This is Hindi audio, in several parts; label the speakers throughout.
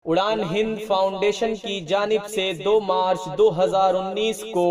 Speaker 1: उड़ान हिंद फाउंडेशन की जानिब से 2 मार्च 2019 को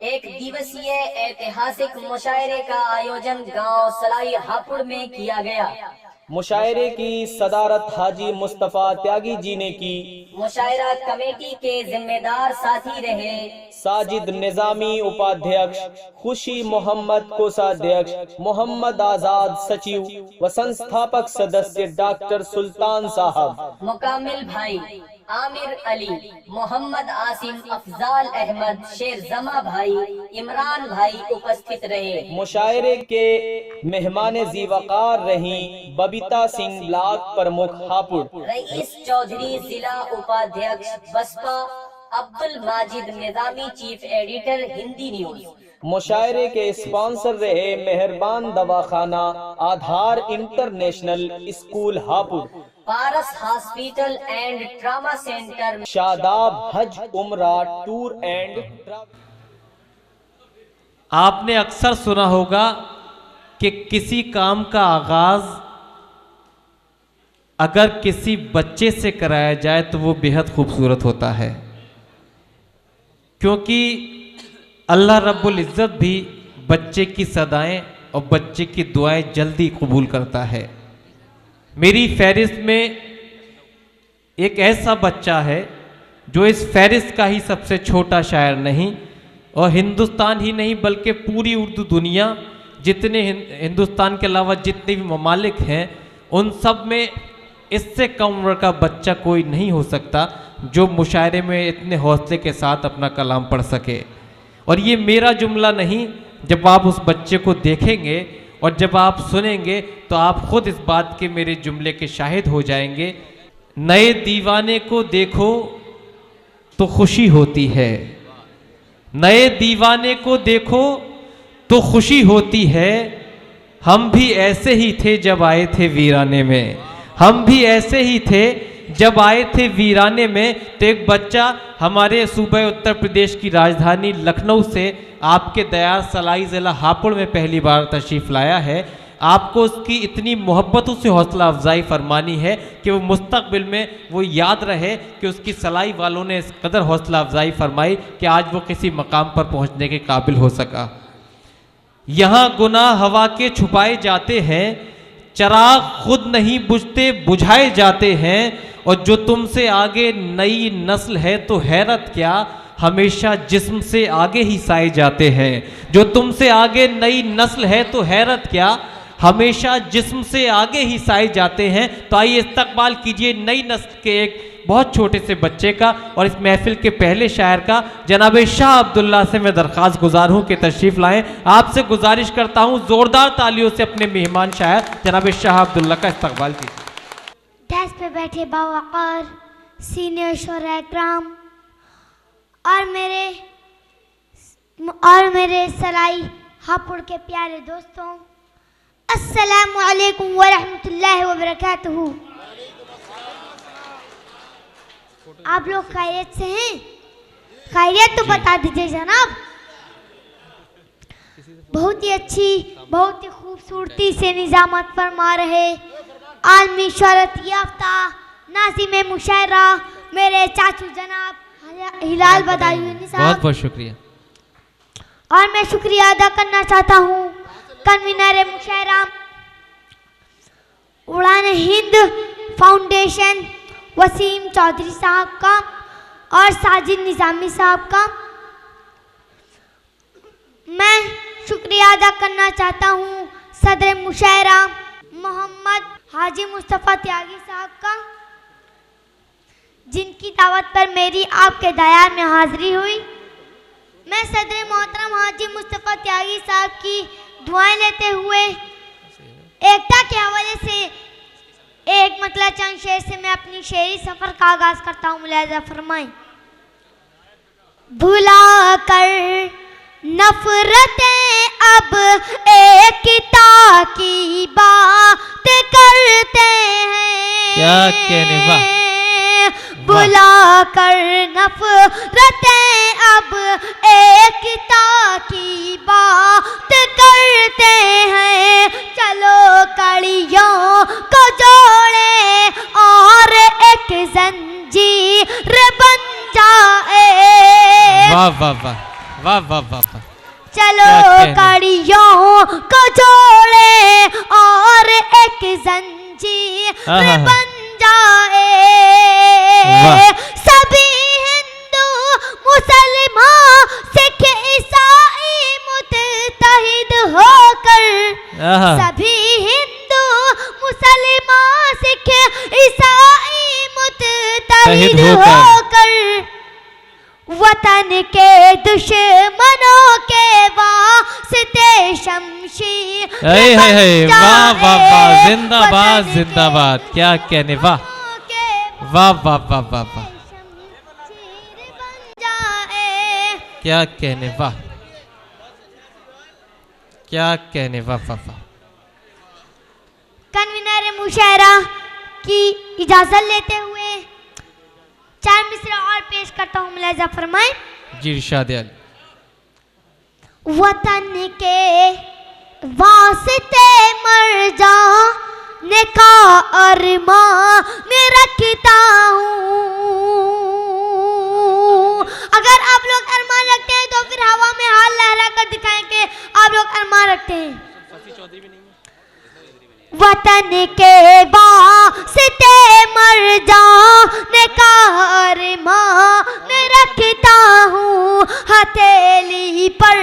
Speaker 2: एक दिवसीय ऐतिहासिक मुशायरे का आयोजन गांव सलाई हापुड़ में किया गया।
Speaker 1: मुशायरे की सदारत हाजी मुस्तफा त्यागी जी ने की।
Speaker 2: मुशायरा कमेटी के जिम्मेदार साथी रहे
Speaker 1: साजिद निजामी उपाध्यक्ष, खुशी मोहम्मद कोषाध्यक्ष, मोहम्मद आजाद सचिव व संस्थापक सदस्य डॉक्टर सुल्तान साहब,
Speaker 2: मुकामिल भाई आमिर अली, मोहम्मद आसिम, अफजाल अहमद, शेर जमा भाई, इमरान भाई उपस्थित रहे।
Speaker 1: मुशायरे के मेहमान जीवकार रही बबीता सिंह, ब्लॉक प्रमुख हापुड़,
Speaker 2: रईस चौधरी जिला उपाध्यक्ष Baspa, Abdul Majid Nizami chief editor Hindi news.
Speaker 1: मुशायरे के स्पॉन्सर रहे Meharban Dawakhana, Aadhaar international school Hapur,
Speaker 2: Paras hospital and trauma centre,
Speaker 1: Shadab Hajj Umrah tour and.
Speaker 3: आपने अक्सर सुना होगा कि किसी काम का आगाज अगर किसी बच्चे से कराया जाए तो वो बेहद खूबसूरत होता है, क्योंकि अल्लाह रब्बुल इज़्ज़त भी बच्चे की सदाएं और बच्चे की दुआएं जल्दी कबूल करता है। मेरी फहरिस्त में एक ऐसा बच्चा है जो इस फहरिस्त का ही सबसे छोटा शायर नहीं, और हिंदुस्तान ही नहीं बल्कि पूरी उर्दू दुनिया, जितने हिंदुस्तान के अलावा जितने भी ममालिक हैं, उन सब में इससे कम उम्र का बच्चा कोई नहीं हो सकता जो मुशायरे में इतने हौसले के साथ अपना कलाम पढ़ सके। और ये मेरा जुमला नहीं, जब आप उस बच्चे को देखेंगे और जब आप सुनेंगे तो आप खुद इस बात के मेरे जुमले के शाहिद हो जाएंगे। नए दीवाने को देखो तो खुशी होती है, नए दीवाने को देखो तो खुशी होती है, हम भी ऐसे ही थे जब आए थे वीराने में, हम भी ऐसे ही थे जब आए थे वीराने में। तो एक बच्चा हमारे सूबे उत्तर प्रदेश की राजधानी लखनऊ से आपके दयार सलाई ज़िला हापुड़ में पहली बार तशरीफ़ लाया है। आपको उसकी इतनी मोहब्बतों से हौसला अफजाई फरमानी है कि वो मुस्तकबिल में वो याद रहे कि उसकी सलाई वालों ने इस कदर हौसला अफजाई फरमाई कि आज वो किसी मकाम पर पहुंचने के काबिल हो सका। यहाँ गुनाह हवा के छुपाए जाते हैं, चराग खुद नहीं बुझते बुझाए जाते हैं, और जो तुमसे आगे नई नस्ल है तो हैरत क्या, हमेशा जिस्म से आगे ही साए जाते हैं। जो तुमसे आगे नई नस्ल है तो हैरत क्या, हमेशा जिस्म से आगे ही साए जाते हैं। तो आइए इस्तकबाल कीजिए नई नस्ल के एक बहुत छोटे से बच्चे का और इस महफिल के पहले शायर का, जनाब शाह अब्दुल्ला से मैं दरख्वास्त गुजार हूँ कि तशरीफ़ लाएं। आपसे गुजारिश करता हूँ ज़ोरदार तालियों से अपने मेहमान शायर जनाब शाह अब्दुल्ला का इस्तकबाल कीजिए।
Speaker 4: डैश पे बैठे बावकार सीनियर शोरा इकराम और मेरे सलाई हापुड़ के प्यारे दोस्तों, अस्सलामु अलैकुम व रहमतुल्लाहि व बरकातुहू। आप लोग खैरियत से हैं? खैरियत तो बता दीजिए जनाब। बहुत ही अच्छी, बहुत ही खूबसूरती से निजामत फरमा रहे आलमी शोहरत याफ्ता नाज़िम मुशायरा मेरे चाचू जनाब हिलाल बदायूनी साहब,
Speaker 3: बहुत बहुत शुक्रिया।
Speaker 4: और मैं शुक्रिया अदा करना चाहता हूँ कन्वीनर मुशायरा उड़ान हिंद फाउंडेशन वसीम चौधरी साहब का और साजिद निजामी साहब का। मैं शुक्रिया अदा करना चाहता हूँ सदर मुशायरा मोहम्मद हाजी मुस्तफ़ा त्यागी साहब का, जिनकी दावत पर मेरी आपके दयार में हाजिरी हुई। मैं सदर मोहतरम हाजी मुस्तफ़ा त्यागी साहब की दुआएं लेते हुए एकता के हवाले से एक मतलब चंद शेर से मैं अपनी शेरी सफ़र का आगाज़ करता हूँ। मुलाहिज़ा फरमाएं। भुला कर नफरतें अब एकता की बात करते हैं,
Speaker 3: क्या कहने, वाह।
Speaker 4: बुला कर नफरतें अब एकता की बात करते हैं, चलो कड़ियों को जोड़े और एक जंजीर बन जाए।
Speaker 3: वाह वाह वाह वाह वाह वाह वाह।
Speaker 4: चलो
Speaker 3: क्या कहने।
Speaker 4: कड़ियों को जोड़े और एक जंजीर
Speaker 3: आहा।
Speaker 4: बन जाए।
Speaker 3: वाह।
Speaker 4: सभी हिंदू मुसलमान सिख ईसाई मुत्तहिद होकर,
Speaker 3: आहा।
Speaker 4: सभी हिंदू मुसलमान सिख ईसाई मुत्तहिद होकर वतन के दुश्मनों के वास्ते शमशीर
Speaker 3: हे हे हे,
Speaker 4: बन
Speaker 3: वाह वाह वाह,
Speaker 4: जाए।
Speaker 3: जिंदाबाद
Speaker 4: वतन के
Speaker 3: जिंदाबाद, क्या कहने, वाह
Speaker 4: के
Speaker 3: वाह वाह वाह वाह वाह,
Speaker 4: शमशीर बन जाए।
Speaker 3: क्या कहने, वाह क्या कहने, वाह वाह वाह।
Speaker 4: कन्वीनर मुशायरा की इजाजत लेते हुए 4 मिसरे और पेश करता हूँ, मुलाजा फरमाए।
Speaker 3: जी इरशाद अली।
Speaker 4: वतन के वास्ते मर जाने का अरमान रखता हूँ। अगर आप लोग अरमान रखते हैं तो फिर हवा में हाथ लहरा कर दिखाएं कि आप लोग अरमान रखते हैं। वतन के वास्ते मर जाने का अरमान रखता हूँ। हथेली पर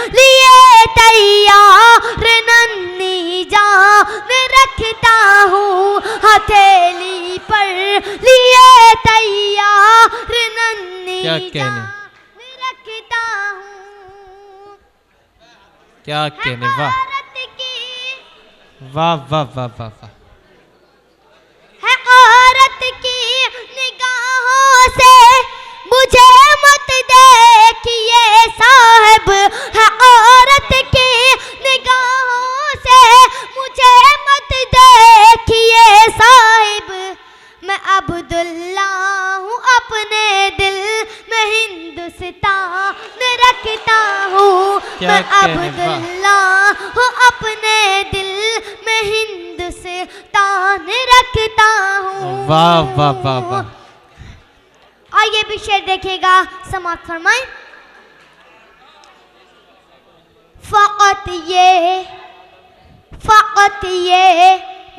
Speaker 4: लिए तैयार नन्ही जान रखता हूँ। हथेली पर लिए तैयार नन्ही
Speaker 3: क्या कहने।
Speaker 4: जान रखता हूँ।
Speaker 3: क्या कहने, वाह
Speaker 4: भारत की
Speaker 3: वाह वाह वाह वाह वाह।
Speaker 4: है औरत की निगाहों से मुझे मत देखिए साहब। है औरत की निगाहों से मुझे मत देखिए साहब। मैं अब्दुल्ला हूँ, अपने दिल में हिंदुस्तान रखता हूँ।
Speaker 3: क्या
Speaker 4: मैं
Speaker 3: कहने, वाह।
Speaker 4: अब्दुल्ला हूँ, अपने दिल में हिंदुस्तान रखता हूँ।
Speaker 3: वाह वाह वाह वाह।
Speaker 4: आइए भी शेर देखिएगा, समाप्त फरमाएं। फ़क़त ये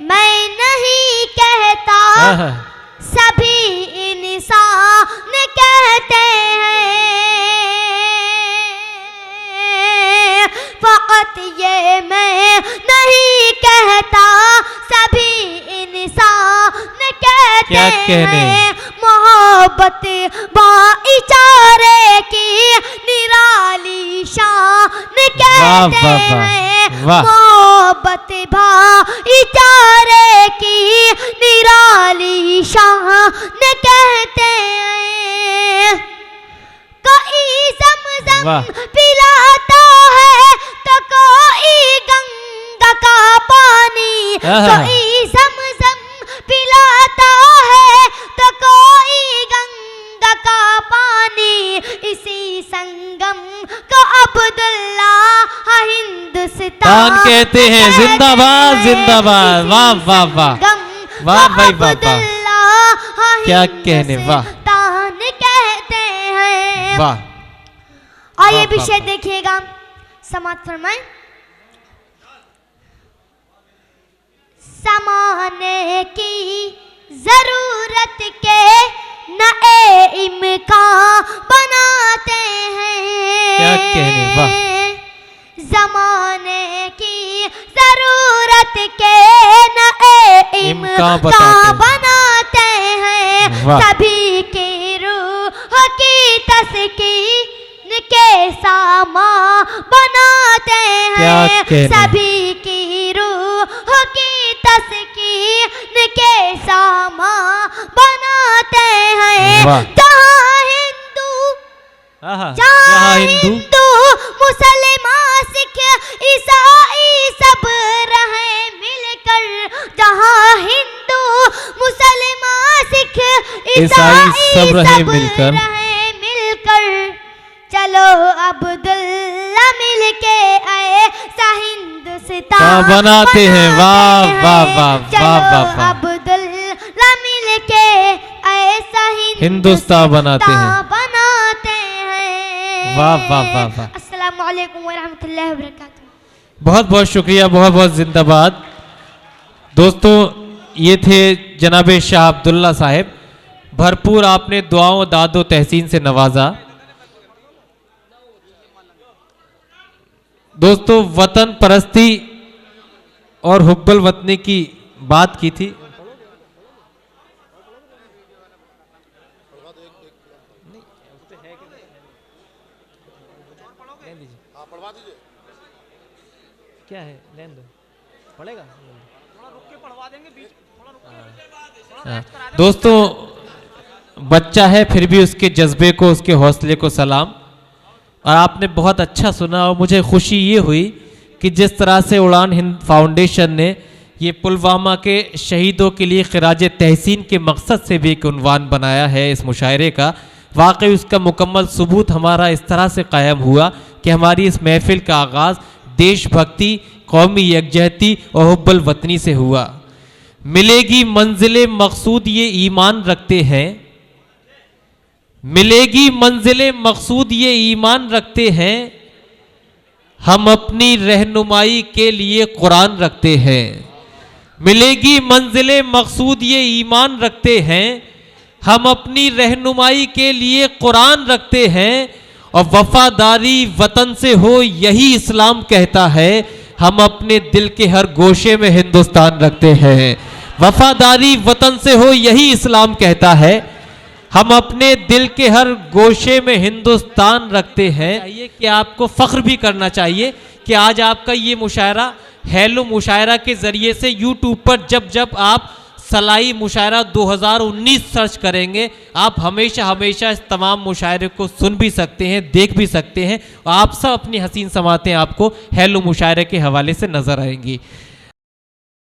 Speaker 4: मैं नहीं कहता,
Speaker 3: आहा।
Speaker 4: सभी इंसान कहते हैं। फ़क़त ये मैं नहीं कहता, सभी इंसान कहते
Speaker 3: क्या कहने।
Speaker 4: हैं। मोहब्बत भाईचारे की निराली शान
Speaker 3: वाह,
Speaker 4: कहते
Speaker 3: वाह, वाह,
Speaker 4: हैं।
Speaker 3: वाह।
Speaker 4: मोहब्बत भाईचारे की निराली शान कहते हैं। कोई ज़मज़म
Speaker 3: वाह।
Speaker 4: पिलाता है तो कोई गंगा का पानी।
Speaker 3: आहा।
Speaker 4: कोई ज़मज़म पिलाता है तो कोई गंगा का पानी। इसी संगम को अब्दुल्ला हिंदुस्तान
Speaker 3: तान कहते हैं। जिंदाबाद जिंदाबाद, वाह वाह वाह वाह भाई वाह वाह। क्या कहने, वाह
Speaker 4: तान कहते हैं।
Speaker 3: वाह।
Speaker 4: आइए
Speaker 3: वाह,
Speaker 4: विषय
Speaker 3: वाह।
Speaker 4: देखिएगा, समाप्त फरमाएं। समाने की जरूरत के नए इम्कान बनाते हैं।
Speaker 3: क्या कहने, वाह।
Speaker 4: जमाने की जरूरत के नए
Speaker 3: इम्कान
Speaker 4: इम्कान
Speaker 3: बताते
Speaker 4: बनाते हैं।
Speaker 3: वाह।
Speaker 4: सभी की रूह की तस्कीन के सामा बनाते
Speaker 3: क्या
Speaker 4: हैं।
Speaker 3: कहने।
Speaker 4: सभी की रूह की तस्कीन के सामा बनाते हैं।
Speaker 3: वाह।
Speaker 4: जहाँ हिंदू
Speaker 3: आहा।
Speaker 4: जहाँ
Speaker 3: जहाँ हिंदू
Speaker 4: हिंदू मुसलमान सिख ईसाई सब रहे मिलकर। जहाँ हिंदू मुसलमान सिख
Speaker 3: ईसाई
Speaker 4: ईसाई
Speaker 3: सब रहे मिलकर।
Speaker 4: रहे मिलकर। चलो अब्दुल्ला मिलके ऐसा हिंदुस्तान
Speaker 3: बनाते हैं। वाह, वाह, वाह,
Speaker 4: चलो
Speaker 3: वाह, वाह, वाह।
Speaker 4: अब्दुल्ला मिलके ऐसा
Speaker 3: हिंदुस्तान बनाते हैं।
Speaker 4: बनाते हैं।
Speaker 3: वाह वाह वाह वाह।
Speaker 4: अस्सलामु अलैकुम व रहमतुल्लाहि व बरकातुहू।
Speaker 3: बहुत बहुत शुक्रिया, बहुत बहुत जिंदाबाद। दोस्तों ये थे जनाब शाह अब्दुल्ला साहब, भरपूर आपने दुआओं दादो तहसीन से नवाजा। दोस्तों वतन परस्ती और हुब्बुल वतनी की बात की थी। क्या है, लेन दो, पढ़ेगा, थोड़ा रुक के पढ़वा देंगे बीच, थोड़ा रुक के। दोस्तों बच्चा है फिर भी उसके जज्बे को, उसके हौसले को सलाम। और आपने बहुत अच्छा सुना और मुझे खुशी ये हुई कि जिस तरह से उड़ान हिंद फाउंडेशन ने ये पुलवामा के शहीदों के लिए खिराज तहसीन के मकसद से भी एक उन्वान बनाया है इस मुशायरे का, वाकई उसका मुकम्मल सबूत हमारा इस तरह से कायम हुआ कि हमारी इस महफिल का आगाज़ देशभक्ति, कौमी यकजहती और हुब्बुल वतनी से हुआ। मिलेगी मंजिले मकसूद ये ईमान रखते हैं, मिलेगी मंजिले मकसूद ये ईमान रखते हैं, हम अपनी रहनुमाई के लिए कुरान रखते हैं। मिलेगी मंजिले मकसूद ये ईमान रखते हैं, हम अपनी रहनुमाई के लिए कुरान रखते हैं। और वफादारी वतन से हो यही इस्लाम कहता है, हम अपने दिल के हर गोशे में हिंदुस्तान रखते हैं। वफादारी वतन से हो यही इस्लाम कहता है, हम अपने दिल के हर गोशे में हिंदुस्तान रखते हैं। ये कि आपको फख्र भी करना चाहिए कि आज आपका ये मुशायरा हेलो मुशायरा के ज़रिए से यूट्यूब पर जब जब आप सलाई मुशायरा 2019 सर्च करेंगे, आप हमेशा हमेशा इस तमाम मुशायरे को सुन भी सकते हैं, देख भी सकते हैं। और आप सब अपनी हसीन समातें आपको हेलो मुशायरे के हवाले से नज़र आएंगी।